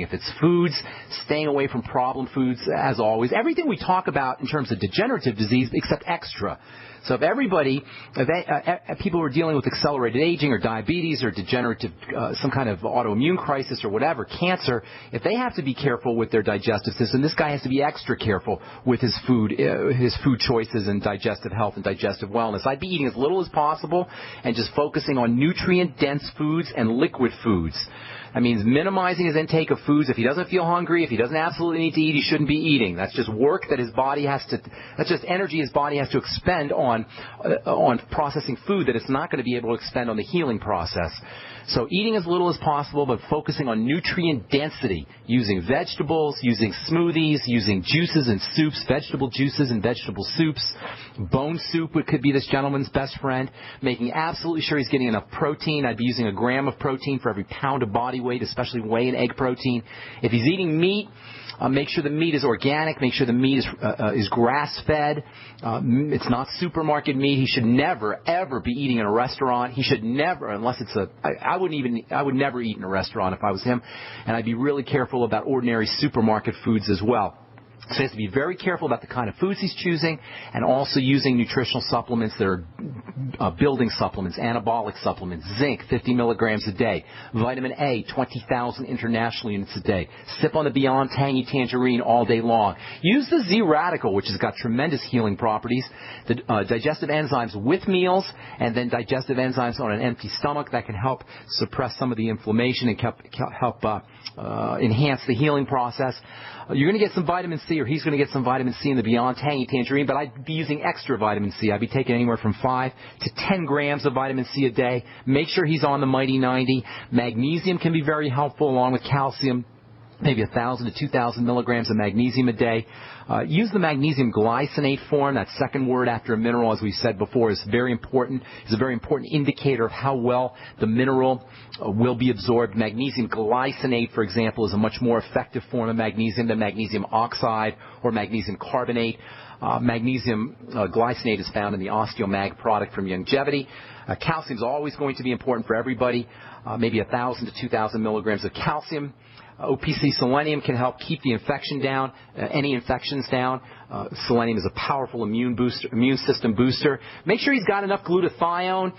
If it's foods, staying away from problem foods, as always. Everything we talk about in terms of degenerative disease, except extra. So if people who are dealing with accelerated aging or diabetes or degenerative, some kind of autoimmune crisis or whatever, cancer, if they have to be careful with their digestive system, this guy has to be extra careful with his food choices and digestive health and digestive wellness. I'd be eating as little as possible and just focusing on nutrient-dense foods and liquid foods. That means minimizing his intake of foods. If he doesn't feel hungry, if he doesn't absolutely need to eat, he shouldn't be eating. That's just work that his body has to, that's just energy his body has to expend on processing food that it's not going to be able to expend on the healing process. So eating as little as possible, but focusing on nutrient density, using vegetables, using smoothies, using juices and soups, vegetable juices and vegetable soups. Bone soup could be this gentleman's best friend, making absolutely sure he's getting enough protein. I'd be using a gram of protein for every pound of body weight, especially whey and egg protein. If he's eating meat, make sure the meat is organic. Make sure the meat is grass-fed. It's not supermarket meat. He should never, ever be eating in a restaurant. He should never, unless it's I would never eat in a restaurant if I was him. And I'd be really careful about ordinary supermarket foods as well. So he has to be very careful about the kind of foods he's choosing and also using nutritional supplements that are building supplements, anabolic supplements, zinc, 50 milligrams a day, vitamin A, 20,000 international units a day. Sip on the Beyond Tangy Tangerine all day long. Use the Z-Radical, which has got tremendous healing properties, the digestive enzymes with meals, and then digestive enzymes on an empty stomach that can help suppress some of the inflammation and help enhance the healing process. You're going to get some vitamin C, or he's going to get some vitamin C in the Beyond Tangy Tangerine, but I'd be using extra vitamin C. I'd be taking anywhere from 5 to 10 grams of vitamin C a day. Make sure he's on the Mighty 90. Magnesium can be very helpful along with calcium. Maybe 1,000 to 2,000 milligrams of magnesium a day. Use the magnesium glycinate form. That second word after a mineral, as we said before, is very important. It's a very important indicator of how well the mineral will be absorbed. Magnesium glycinate, for example, is a much more effective form of magnesium than magnesium oxide or magnesium carbonate. Magnesium glycinate is found in the OsteoMag product from Youngevity. Calcium is always going to be important for everybody. Maybe 1,000 to 2,000 milligrams of calcium. OPC selenium can help keep the infection down, any infections down. Selenium is a powerful immune system booster. Make sure he's got enough glutathione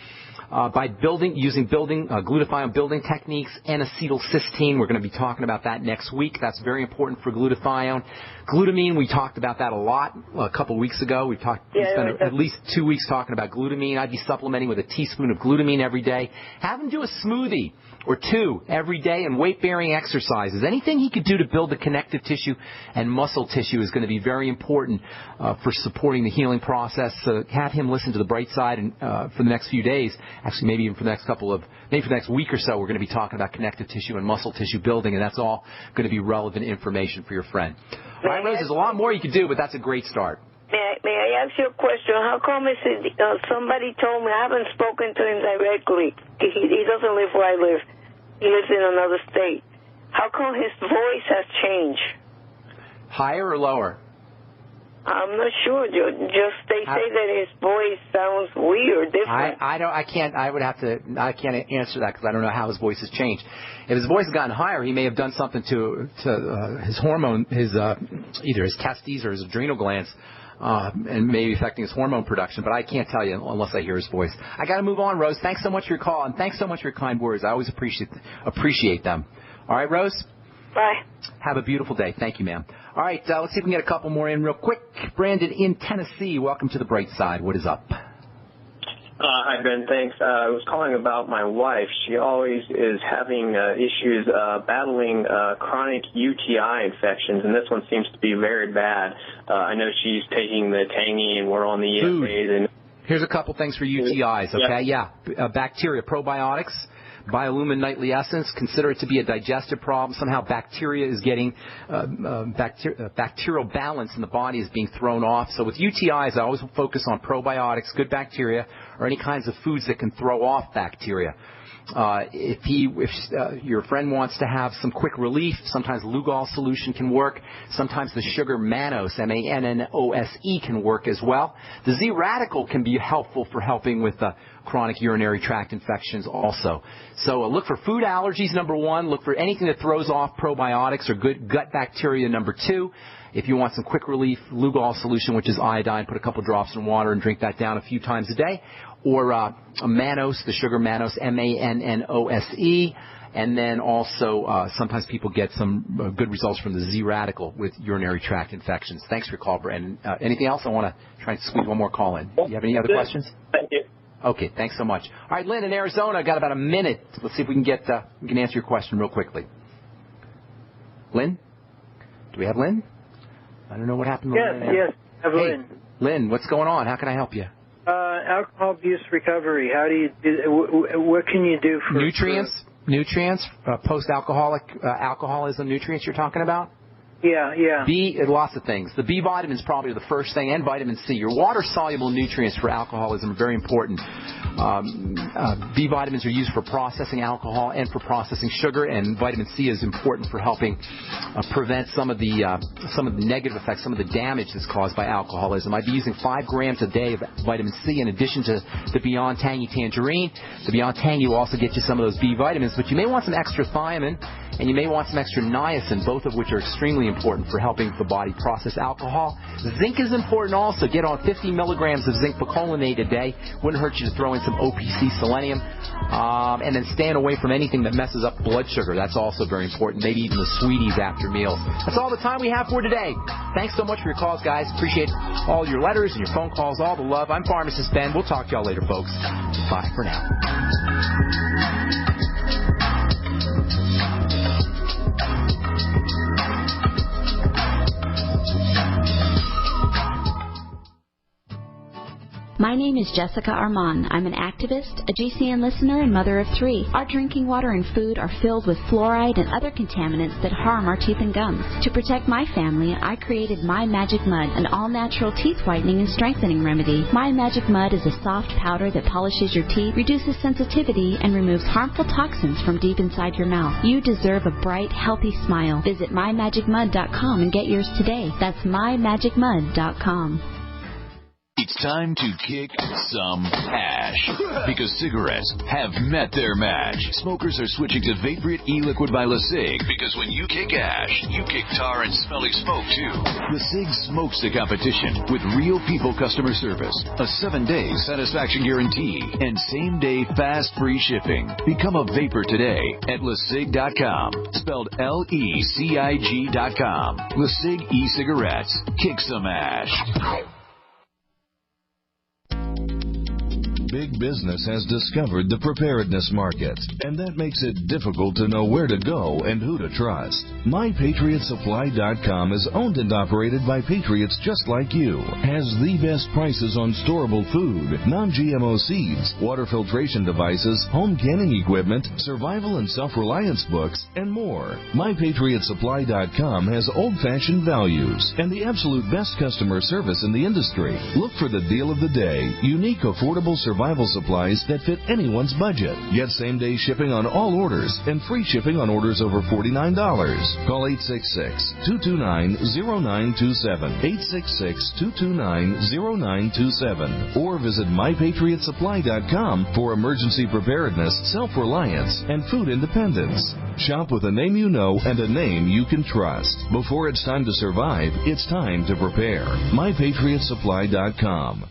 by using glutathione building techniques, N-acetylcysteine. We're going to be talking about that next week. That's very important for glutathione. Glutamine, we talked about that a lot a couple weeks ago. We spent at least 2 weeks talking about glutamine. I'd be supplementing with a teaspoon of glutamine every day. Have him do a smoothie or 2 every day, and weight-bearing exercises. Anything he could do to build the connective tissue and muscle tissue is going to be very important for supporting the healing process. So have him listen to the Brightside and, for the next few days. Actually, maybe even for the next week or so, we're going to be talking about connective tissue and muscle tissue building, and that's all going to be relevant information for your friend. All right, Rose, there's a lot more you could do, but that's a great start. May I ask you a question? How come is it, somebody told me, I haven't spoken to him directly. He doesn't live where I live. He lives in another state. How come his voice has changed? Higher or lower? I'm not sure. Just they say that his voice sounds weird, different. I can't answer that because I don't know how his voice has changed. If his voice has gotten higher, he may have done something to his hormone, either his testes or his adrenal glands. And maybe affecting his hormone production, but I can't tell you unless I hear his voice. I got to move on, Rose. Thanks so much for your call, and thanks so much for your kind words. I always appreciate them. All right, Rose? Bye. Have a beautiful day. Thank you, ma'am. All right, let's see if we can get a couple more in real quick. Brandon in Tennessee, welcome to the Brightside. What is up? Hi, Ben. Thanks. I was calling about my wife. She always is having issues battling chronic UTI infections, and this one seems to be very bad. I know she's taking the Tangy, and we're on the EFAs. And here's a couple things for UTIs, okay? Yeah. Bacteria, probiotics. Biolumin nightly essence, consider it to be a digestive problem. Somehow bacteria is getting, bacterial balance in the body is being thrown off. So with UTIs, I always focus on probiotics, good bacteria, or any kinds of foods that can throw off bacteria. If your friend wants to have some quick relief, sometimes Lugol solution can work. Sometimes the sugar mannose, M-A-N-N-O-S-E, can work as well. The Z-Radical can be helpful for helping with chronic urinary tract infections also. So look for food allergies, number 1. Look for anything that throws off probiotics or good gut bacteria, number 2. If you want some quick relief, Lugol solution, which is iodine, put a couple drops in water and drink that down a few times a day. Or a mannose, the sugar mannose, M-A-N-N-O-S-E. And then also sometimes people get some good results from the Z-Radical with urinary tract infections. Thanks for your call, Brandon. Anything else? I want to try and squeeze one more call in. Do you have any other questions? Thank you. Okay, thanks so much. All right, Lynn in Arizona, got about a minute. Let's see if we can answer your question real quickly. Lynn? Do we have Lynn? I don't know what happened to Lynn. Yes, I have Lynn. Hey, Lynn, what's going on? How can I help you? Alcohol abuse recovery. How do you do? What can you do for nutrients? Post-alcoholic alcoholism nutrients you're talking about? Yeah. Lots of things. The B vitamins probably are the first thing, and vitamin C. Your water-soluble nutrients for alcoholism are very important. B vitamins are used for processing alcohol and for processing sugar, and vitamin C is important for helping prevent some of the negative effects, some of the damage that's caused by alcoholism. I'd be using 5 grams a day of vitamin C in addition to the Beyond Tangy Tangerine. The Beyond Tangy will also get you some of those B vitamins, but you may want some extra thiamine, and you may want some extra niacin, both of which are extremely important for helping the body process alcohol. Zinc is important also. Get on 50 milligrams of zinc picolinate a day. Wouldn't hurt you to throw in some OPC selenium. And then staying away from anything that messes up blood sugar. That's also very important. Maybe even the sweeties after meals. That's all the time we have for today. Thanks so much for your calls, guys. Appreciate all your letters and your phone calls, all the love. I'm Pharmacist Ben. We'll talk to y'all later, folks. Bye for now. My name is Jessica Armand. I'm an activist, a GCN listener, and mother of 3. Our drinking water and food are filled with fluoride and other contaminants that harm our teeth and gums. To protect my family, I created My Magic Mud, an all-natural teeth whitening and strengthening remedy. My Magic Mud is a soft powder that polishes your teeth, reduces sensitivity, and removes harmful toxins from deep inside your mouth. You deserve a bright, healthy smile. Visit MyMagicMud.com and get yours today. That's MyMagicMud.com. It's time to kick some ash because cigarettes have met their match. Smokers are switching to Vaporite e-liquid by LeSig because when you kick ash, you kick tar and smelly smoke too. LeSig smokes the competition with real people customer service, a 7-day satisfaction guarantee, and same-day fast free shipping. Become a vapor today at LeSig.com, spelled LECIG.com. LeSig e-cigarettes. Kick some ash. Big business has discovered the preparedness market, and that makes it difficult to know where to go and who to trust. MyPatriotSupply.com is owned and operated by patriots just like you. Has the best prices on storable food, non-GMO seeds, water filtration devices, home canning equipment, survival and self-reliance books, and more. MyPatriotSupply.com has old-fashioned values and the absolute best customer service in the industry. Look for the deal of the day, unique, affordable survival supplies that fit anyone's budget. Get same-day shipping on all orders and free shipping on orders over $49. Call 866-229-0927, 866-229-0927, or visit MyPatriotSupply.com for emergency preparedness, self-reliance, and food independence. Shop with a name you know and a name you can trust. Before it's time to survive, it's time to prepare. MyPatriotSupply.com.